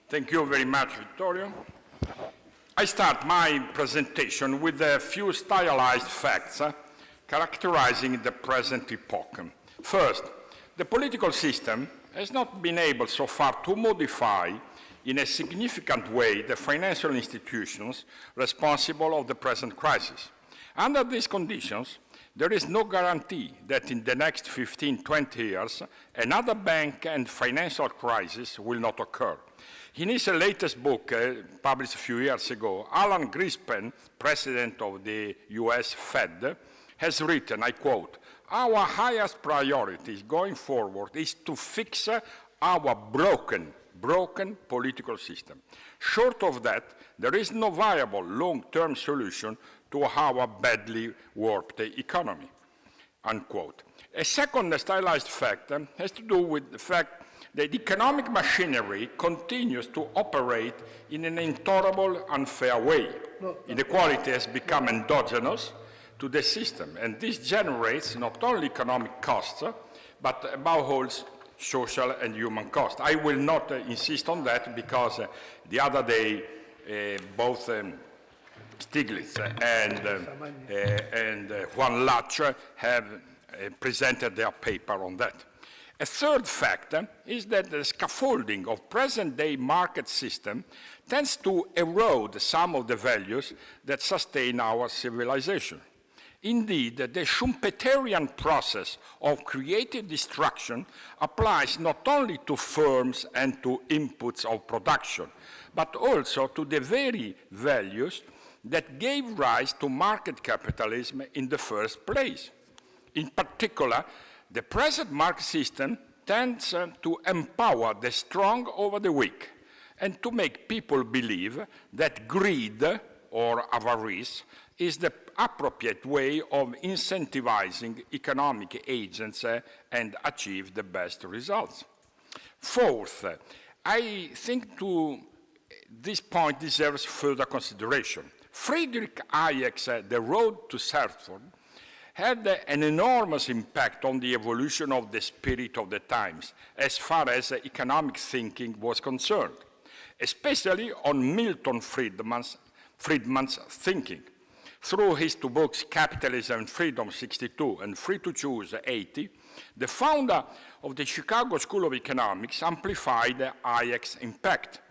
Thank you very much, Vittorio. I start my presentation with a few stylized facts characterizing the present epoch. First, the political system has not been able so far to modify in a significant way the financial institutions responsible of the present crisis. Under these conditions, there is no guarantee that in the next 15-20 years, another bank and financial crisis will not occur. In his latest book, published a few years ago, Alan Greenspan, president of the US Fed, has written, I quote, "Our highest priority going forward is to fix our broken political system. Short of that, there is no viable long-term solution to our badly warped economy," unquote. A second stylized fact has to do with the fact that the economic machinery continues to operate in an intolerable, unfair way. Inequality has become endogenous to the system, and this generates not only economic costs, but above all, social and human cost. I will not insist on that because the other day both Stiglitz and Juan Lach have presented their paper on that. A third fact is that the scaffolding of present-day market system tends to erode some of the values that sustain our civilization. Indeed, the Schumpeterian process of creative destruction applies not only to firms and to inputs of production, but also to the very values that gave rise to market capitalism in the first place. In particular, the present market system tends to empower the strong over the weak and to make people believe that greed or avarice is the appropriate way of incentivizing economic agents and achieve the best results. Fourth, I think this point deserves further consideration. Friedrich Hayek's The Road to Serfdom had an enormous impact on the evolution of the spirit of the times as far as economic thinking was concerned, especially on Milton Friedman's thinking. Through his two books, Capitalism and Freedom, 62, and Free to Choose, 80, the founder of the Chicago School of Economics amplified Hayek's impact.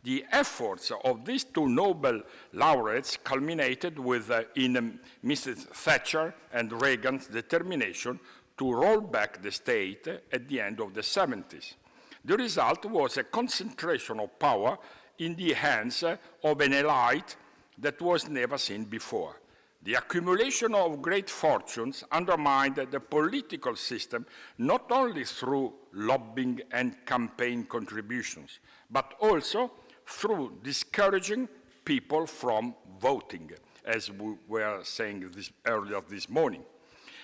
The efforts of these two Nobel laureates culminated in Mrs. Thatcher and Reagan's determination to roll back the state at the end of the 70s. The result was a concentration of power in the hands of an elite that was never seen before. The accumulation of great fortunes undermined the political system not only through lobbying and campaign contributions, but also through discouraging people from voting, as we were saying earlier this morning.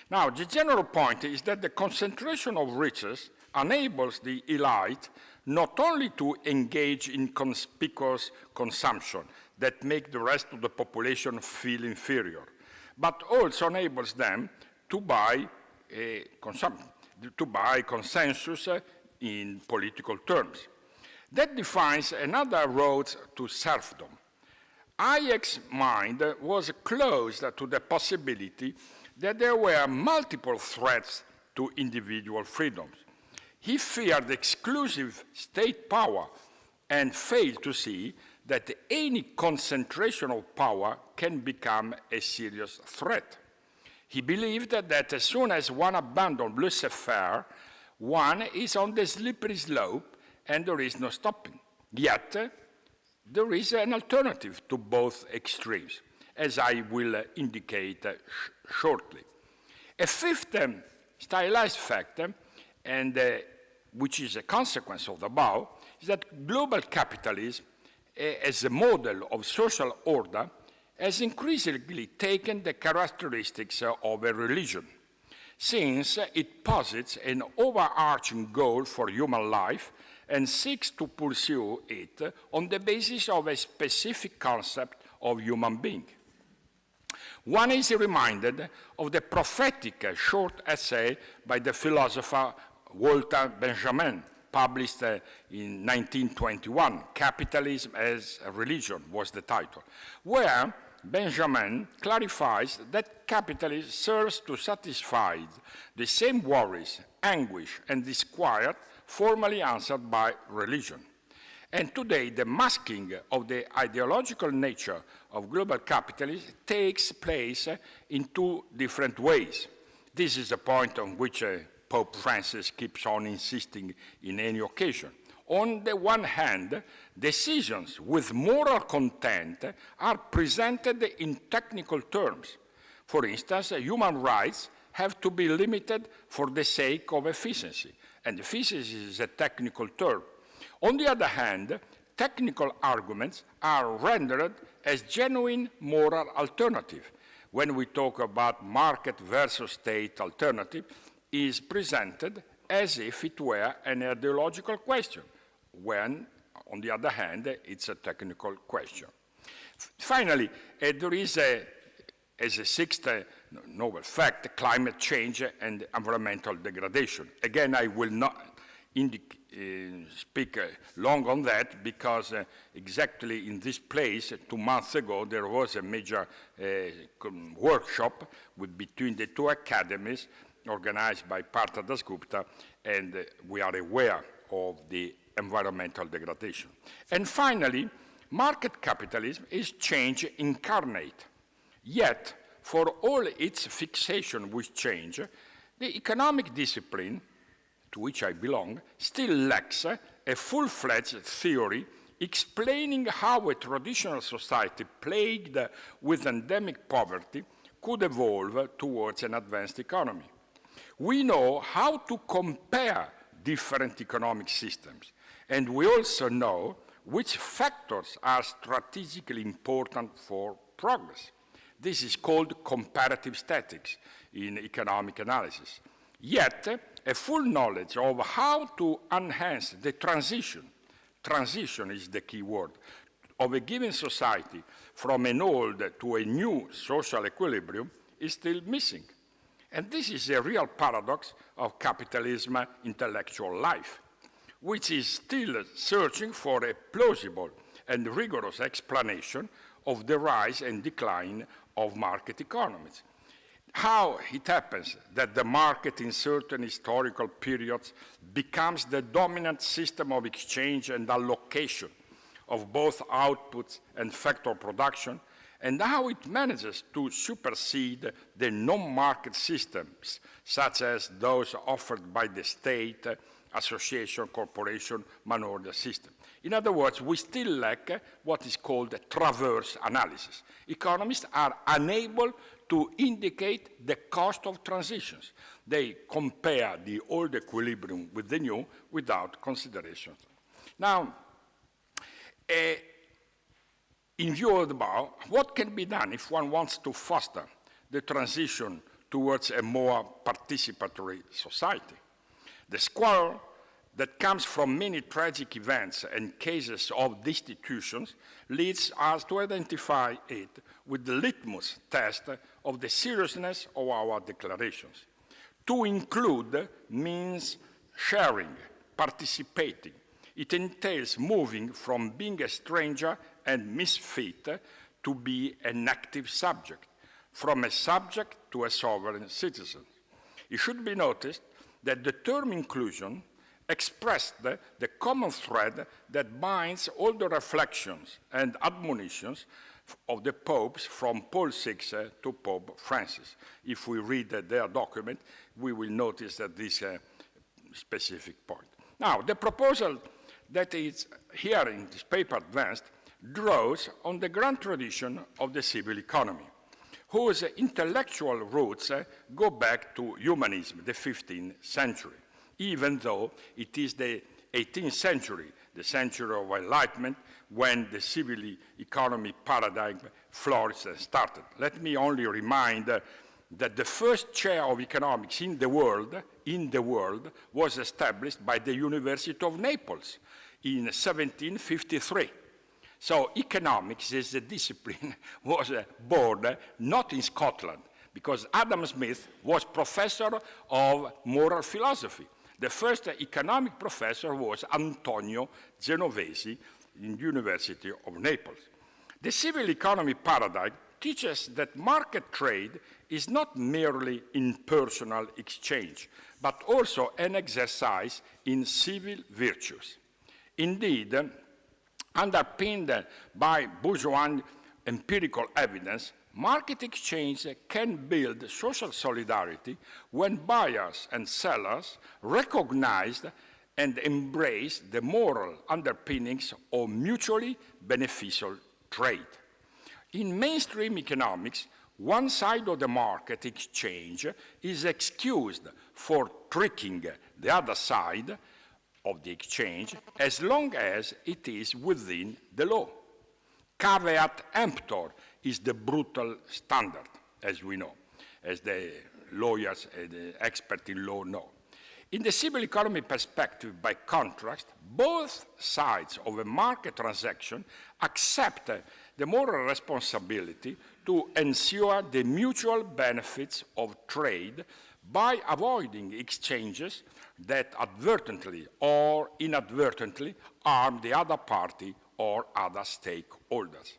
Now, the general point is that the concentration of riches enables the elite not only to engage in conspicuous consumption that make the rest of the population feel inferior, but also enables them to buy consensus in political terms. That defines another road to serfdom. Hayek's mind was closed to the possibility that there were multiple threats to individual freedoms. He feared exclusive state power and failed to see that any concentration of power can become a serious threat. He believed that as soon as one abandons laissez-faire, one is on the slippery slope and there is no stopping. Yet, there is an alternative to both extremes, as I will indicate shortly. A fifth stylized fact, which is a consequence of the above, is that global capitalism, as a model of social order, has increasingly taken the characteristics of a religion, since it posits an overarching goal for human life and seeks to pursue it on the basis of a specific concept of human being. One is reminded of the prophetic short essay by the philosopher Walter Benjamin, published in 1921, Capitalism as a Religion was the title, where Benjamin clarifies that capitalism serves to satisfy the same worries, anguish, and disquiet formerly answered by religion. And today, the masking of the ideological nature of global capitalism takes place in two different ways. This is the point on which Pope Francis keeps on insisting in any occasion. On the one hand, decisions with moral content are presented in technical terms. For instance, human rights have to be limited for the sake of efficiency, and efficiency is a technical term. On the other hand, technical arguments are rendered as genuine moral alternative. When we talk about market versus state alternative, is presented as if it were an ideological question, when, on the other hand, it's a technical question. Finally, there is, as a sixth novel fact, climate change and environmental degradation. Again, I will not speak long on that because exactly in this place 2 months ago there was a major workshop between the two academies organized by Partha Dasgupta, and we are aware of the environmental degradation. And finally, market capitalism is change incarnate. Yet, for all its fixation with change, the economic discipline to which I belong still lacks a full-fledged theory explaining how a traditional society plagued with endemic poverty could evolve towards an advanced economy. We know how to compare different economic systems, and we also know which factors are strategically important for progress. This is called comparative statistics in economic analysis. Yet, a full knowledge of how to enhance the transition is the key word, of a given society from an old to a new social equilibrium is still missing. And this is a real paradox of capitalism intellectual life, which is still searching for a plausible and rigorous explanation of the rise and decline of market economies. How it happens that the market in certain historical periods becomes the dominant system of exchange and allocation of both outputs and factor production, and how it manages to supersede the non-market systems, such as those offered by the state, association, corporation, monopoly system. In other words, we still lack what is called traverse analysis. Economists are unable to indicate the cost of transitions. They compare the old equilibrium with the new without consideration. Now, in view of the above, what can be done if one wants to foster the transition towards a more participatory society? The squalor that comes from many tragic events and cases of destitutions leads us to identify it with the litmus test of the seriousness of our declarations. To include means sharing, participating. It entails moving from being a stranger and misfit to be an active subject, from a subject to a sovereign citizen. It should be noticed that the term inclusion expressed the common thread that binds all the reflections and admonitions of the popes from Paul VI to Pope Francis. If we read their document, we will notice that this specific point. Now, the proposal that is here in this paper advanced draws on the grand tradition of the civil economy, whose intellectual roots go back to humanism, the 15th century, even though it is the 18th century, the century of enlightenment, when the civil economy paradigm flourished and started. Let me only remind that the first chair of economics in the world was established by the University of Naples in 1753. So economics as a discipline was born not in Scotland, because Adam Smith was professor of moral philosophy. The first economic professor was Antonio Genovesi in the University of Naples. The civil economy paradigm teaches that market trade is not merely impersonal exchange, but also an exercise in civil virtues. Indeed, underpinned by bourgeois empirical evidence, market exchange can build social solidarity when buyers and sellers recognize and embrace the moral underpinnings of mutually beneficial trade. In mainstream economics, one side of the market exchange is excused for tricking the other side of the exchange as long as it is within the law. Caveat emptor is the brutal standard, as we know, as the lawyers and the experts in law know. In the civil economy perspective, by contrast, both sides of a market transaction accept the moral responsibility to ensure the mutual benefits of trade by avoiding exchanges that advertently or inadvertently harm the other party or other stakeholders.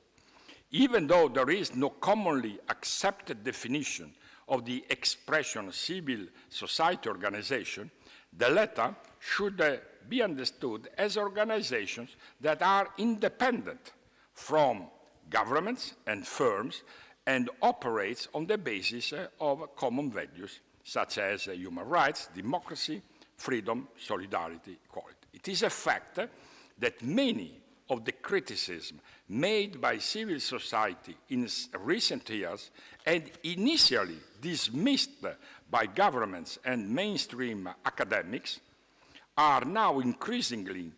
Even though there is no commonly accepted definition of the expression civil society organization, the latter should be understood as organizations that are independent from governments and firms and operates on the basis of common values such as human rights, democracy, freedom, solidarity, equality. It is a fact that many of the criticism made by civil society in recent years and initially dismissed by governments and mainstream academics are now increasingly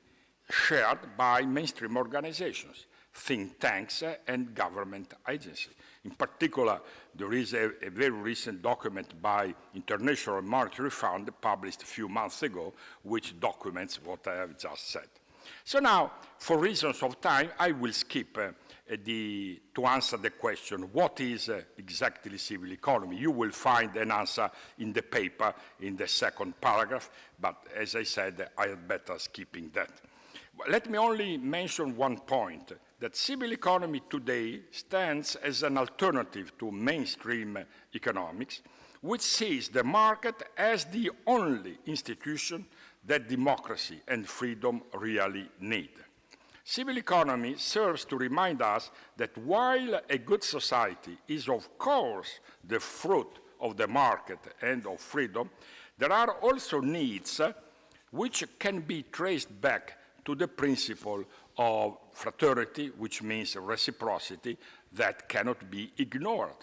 shared by mainstream organizations, think tanks, and government agencies. In particular, there is a very recent document by International Monetary Fund published a few months ago, which documents what I have just said. So now, for reasons of time, I will skip to answer the question, what is exactly civil economy? You will find an answer in the paper in the second paragraph, but as I said, I had better skipping that. Let me only mention one point, that civil economy today stands as an alternative to mainstream economics, which sees the market as the only institution that democracy and freedom really need. Civil economy serves to remind us that while a good society is of course the fruit of the market and of freedom, there are also needs which can be traced back to the principle of fraternity, which means reciprocity, that cannot be ignored.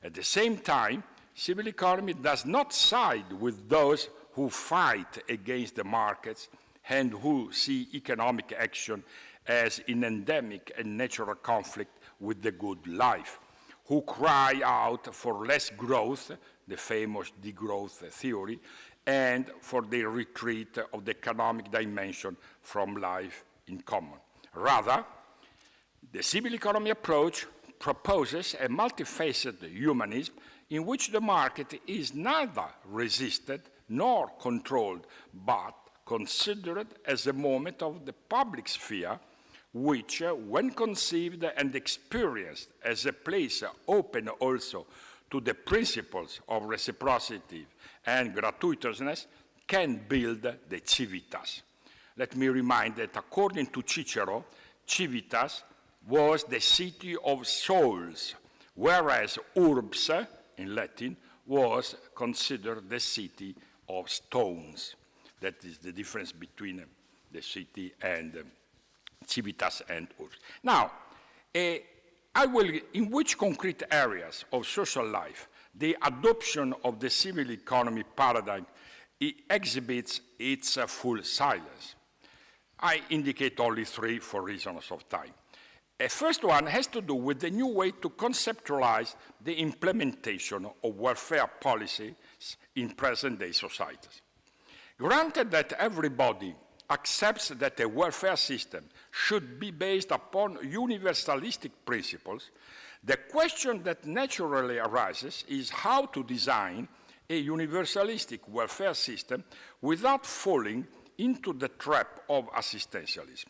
At the same time, civil economy does not side with those who fight against the markets and who see economic action as an endemic and natural conflict with the good life, who cry out for less growth, the famous degrowth theory, and for the retreat of the economic dimension from life in common. Rather, the civil economy approach proposes a multifaceted humanism in which the market is neither resisted nor controlled, but considered as a moment of the public sphere, which, when conceived and experienced as a place open also to the principles of reciprocity and gratuitousness, can build the civitas. Let me remind that according to Cicero, civitas was the city of souls, whereas urbs, in Latin, was considered the city of stones. That is the difference between the city and civitas and urbs. Now, in which concrete areas of social life the adoption of the civil economy paradigm exhibits its full silence? I indicate only three for reasons of time. A first one has to do with the new way to conceptualize the implementation of welfare policies in present-day societies. Granted that everybody accepts that a welfare system should be based upon universalistic principles, the question that naturally arises is how to design a universalistic welfare system without falling into the trap of assistantialism.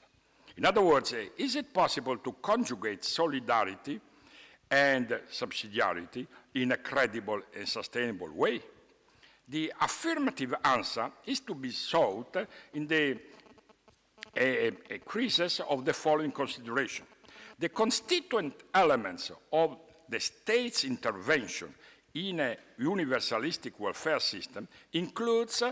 In other words, is it possible to conjugate solidarity and subsidiarity in a credible and sustainable way? The affirmative answer is to be sought in the crisis of the following consideration. The constituent elements of the state's intervention in a universalistic welfare system includes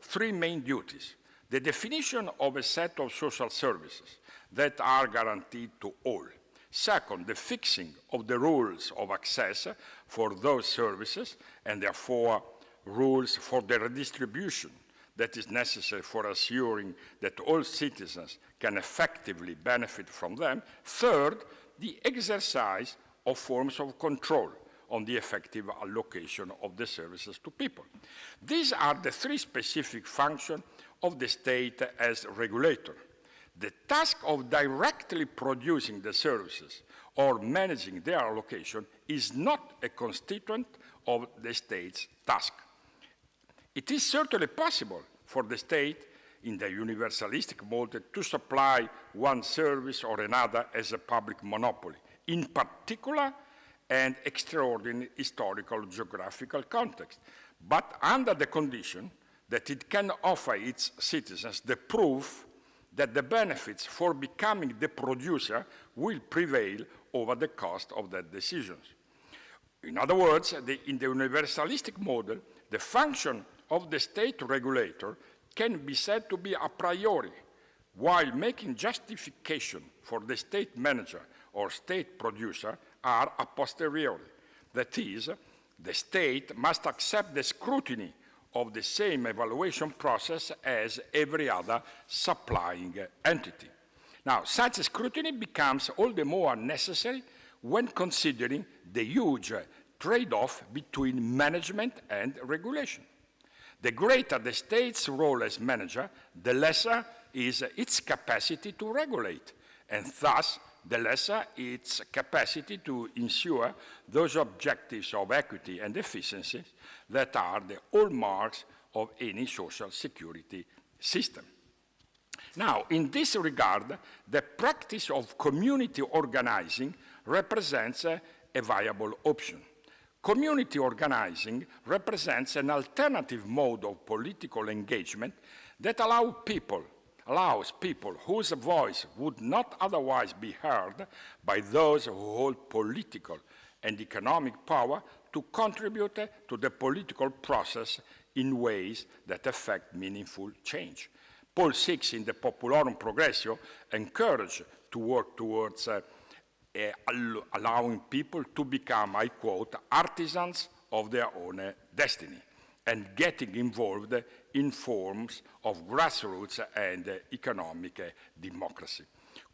three main duties. The definition of a set of social services that are guaranteed to all. Second, the fixing of the rules of access for those services and therefore rules for the redistribution that is necessary for assuring that all citizens can effectively benefit from them. Third, the exercise of forms of control on the effective allocation of the services to people. These are the three specific functions of the state as regulator. The task of directly producing the services or managing their allocation is not a constituent of the state's task. It is certainly possible for the state in the universalistic model to supply one service or another as a public monopoly, in particular and extraordinary historical geographical context, but under the condition that it can offer its citizens the proof that the benefits for becoming the producer will prevail over the cost of their decisions. In other words, in the universalistic model, the function of the state regulator can be said to be a priori, while making justification for the state manager or state producer are a posteriori. That is, the state must accept the scrutiny of the same evaluation process as every other supplying entity. Now, such scrutiny becomes all the more necessary when considering the huge trade-off between management and regulation. The greater the state's role as manager, the lesser is its capacity to regulate, and thus the lesser its capacity to ensure those objectives of equity and efficiency that are the hallmarks of any social security system. Now, in this regard, the practice of community organizing represents a viable option. Community organizing represents an alternative mode of political engagement that allows people whose voice would not otherwise be heard by those who hold political and economic power to contribute to the political process in ways that affect meaningful change. Paul VI in the Populorum Progressio encouraged to work towards allowing people to become, I quote, artisans of their own destiny and getting involved in forms of grassroots and economic democracy.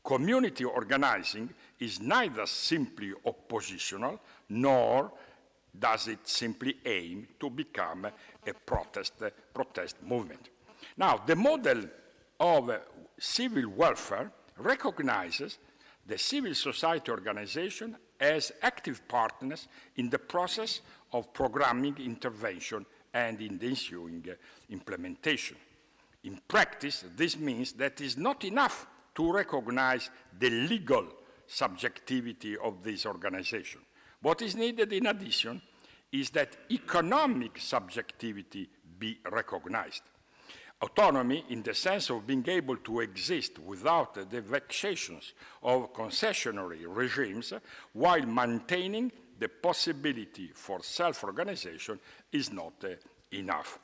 Community organizing is neither simply oppositional, nor does it simply aim to become a protest movement. Now, the model of civil welfare recognizes the civil society organization as active partners in the process of programming intervention and in the ensuing implementation. In practice, this means that it is not enough to recognize the legal subjectivity of this organization. What is needed in addition is that economic subjectivity be recognized. Autonomy, in the sense of being able to exist without the vexations of concessionary regimes while maintaining the possibility for self-organization, is not enough.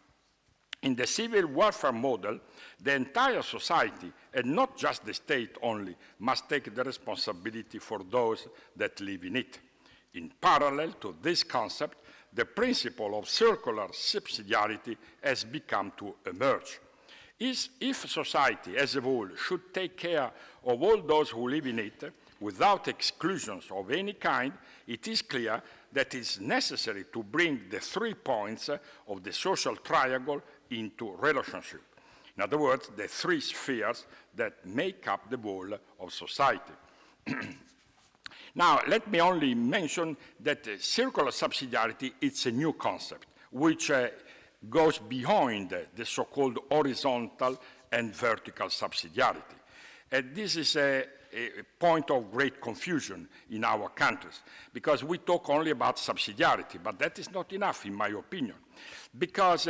In the civil welfare model, the entire society, and not just the state only, must take the responsibility for those that live in it. In parallel to this concept, the principle of circular subsidiarity has become to emerge. If society as a whole should take care of all those who live in it without exclusions of any kind, it is clear that it is necessary to bring the 3 points of the social triangle into relationship. In other words, the 3 spheres that make up the whole of society. Now, let me only mention that circular subsidiarity is a new concept. which goes behind the so-called horizontal and vertical subsidiarity. And this is a point of great confusion in our countries, because we talk only about subsidiarity, but that is not enough, in my opinion, because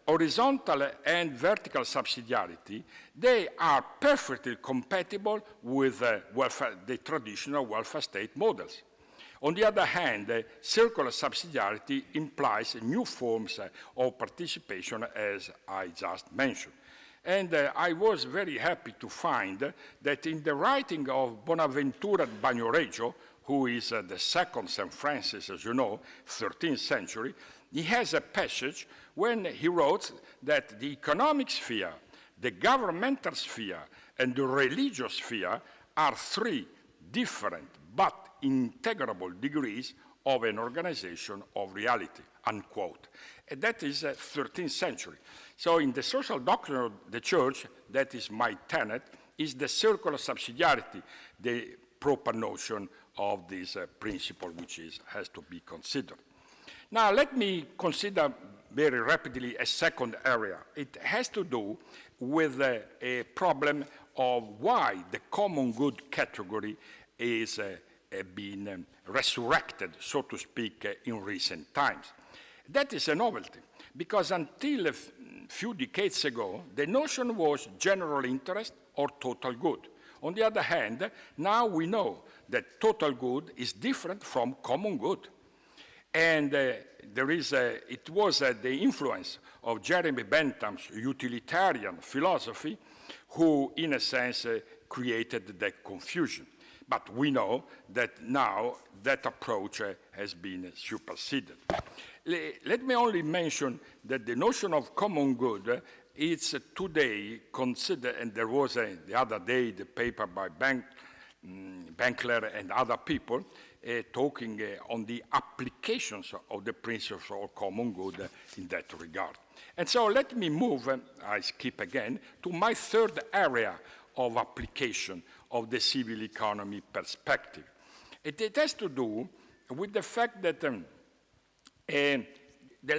horizontal and vertical subsidiarity, they are perfectly compatible with the traditional welfare state models. On the other hand, circular subsidiarity implies new forms of participation, as I just mentioned. And I was very happy to find that in the writing of Bonaventura Bagnoregio, who is the second St. Francis, as you know, 13th century, he has a passage when he wrote that the economic sphere, the governmental sphere, and the religious sphere are three different but integrable degrees of an organization of reality, unquote. And that is 13th century. So in the social doctrine of the church, that is my tenet, is the circular subsidiarity, the proper notion of this principle which has to be considered. Now let me consider very rapidly a second area. It has to do with a problem of why the common good category is being resurrected, so to speak, in recent times. That is a novelty, because until a few decades ago, the notion was general interest or total good. On the other hand, now we know that total good is different from common good. And it was the influence of Jeremy Bentham's utilitarian philosophy who, in a sense, created that confusion. But we know that now that approach has been superseded. Let me only mention that the notion of common good is today considered, and there was the other day the paper by Bankler and other people talking on the applications of the principle of common good in that regard. And so let me move, I skip again, to my third area of application of the civil economy perspective. It has to do with the fact that the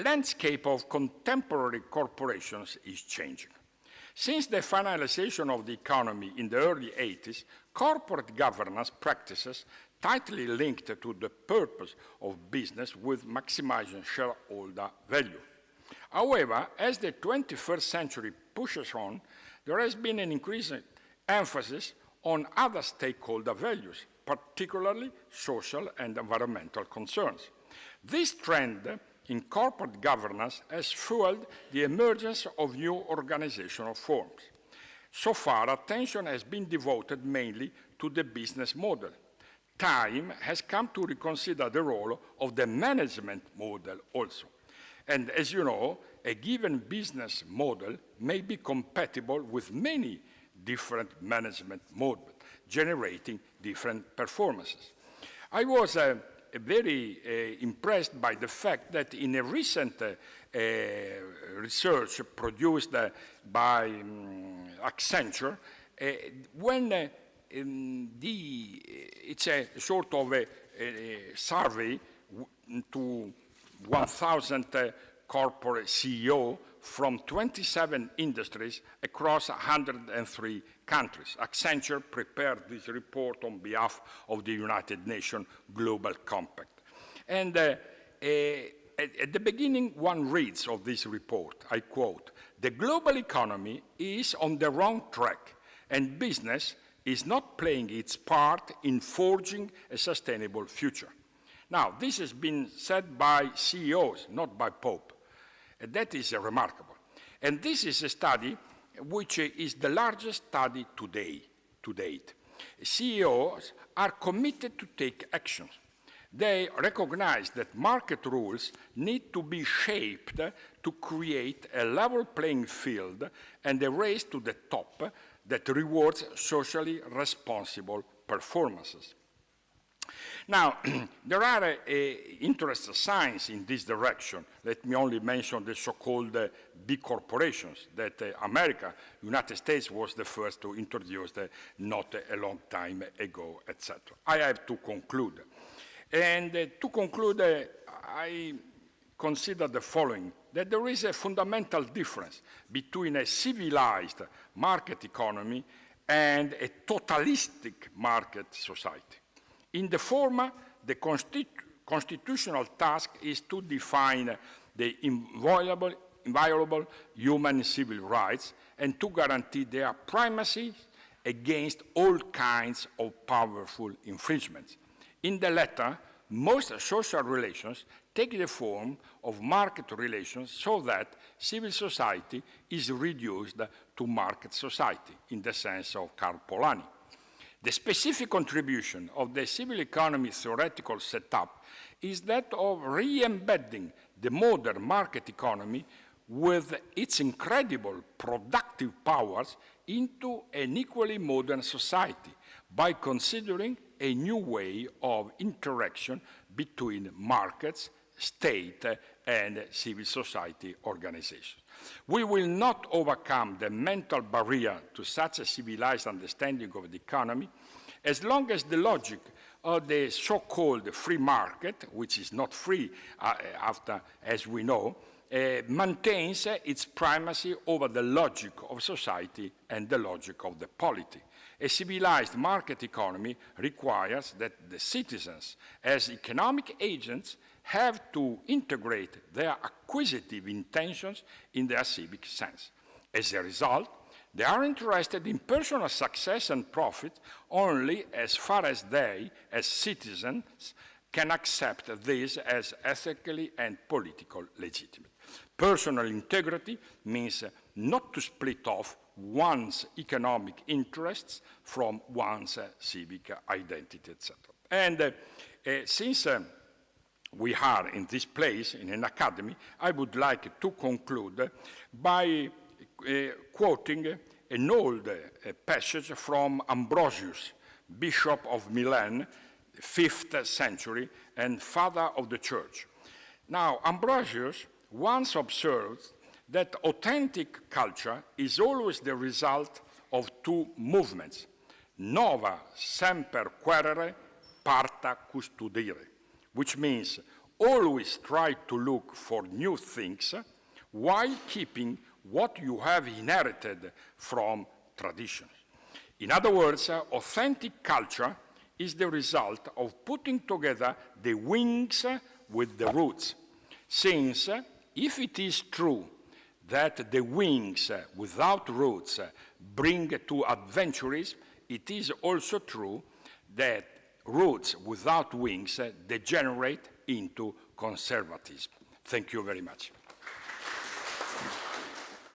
landscape of contemporary corporations is changing. Since the finalization of the economy in the early 80s, corporate governance practices tightly linked to the purpose of business with maximizing shareholder value. However, as the 21st century pushes on, there has been an increasing emphasis on other stakeholder values, particularly social and environmental concerns. This trend in corporate governance has fueled the emergence of new organizational forms. So far, attention has been devoted mainly to the business model. Time has come to reconsider the role of the management model also. And as you know, a given business model may be compatible with many different management models, generating different performances. I was very impressed by the fact that in a recent research produced by Accenture, when it's a sort of a survey to 1,000 corporate CEO from 27 industries across 103 countries. Accenture prepared this report on behalf of the United Nations Global Compact. And at the beginning, one reads of this report, I quote, "The global economy is on the wrong track, and business is not playing its part in forging a sustainable future." Now, this has been said by CEOs, not by Pope. And that is remarkable. And this is a study which is the largest study to date. CEOs are committed to take actions. They recognize that market rules need to be shaped to create a level playing field and a race to the top that rewards socially responsible performances. Now, there are interesting signs in this direction. Let me only mention the so-called big corporations that United States was the first to introduce not a long time ago, etc. I have to conclude. And to conclude, I consider the following, that there is a fundamental difference between a civilized market economy and a totalistic market society. In the former, the constitutional task is to define the inviolable human civil rights and to guarantee their primacy against all kinds of powerful infringements. In the latter, most social relations take the form of market relations so that civil society is reduced to market society, in the sense of Karl Polanyi. The specific contribution of the civil economy theoretical setup is that of re-embedding the modern market economy with its incredible productive powers into an equally modern society by considering a new way of interaction between markets, state, and civil society organizations. We will not overcome the mental barrier to such a civilized understanding of the economy as long as the logic of the so-called free market, which is not free as we know, maintains its primacy over the logic of society and the logic of the polity. A civilized market economy requires that the citizens, as economic agents, have to integrate their acquisitive intentions in their civic sense. As a result, they are interested in personal success and profit only as far as they, as citizens, can accept this as ethically and politically legitimate. Personal integrity means not to split off one's economic interests from one's civic identity, etc. And since we are in this place, in an academy, I would like to conclude by quoting an old passage from Ambrosius, Bishop of Milan, 5th century, and father of the church. Now, Ambrosius once observed that authentic culture is always the result of two movements, nova semper quaerere, parta custodire, which means always try to look for new things while keeping what you have inherited from tradition. In other words, authentic culture is the result of putting together the wings with the roots, since if it is true that the wings without roots bring to adventurism, it is also true that roots without wings degenerate into conservatism. Thank you very much.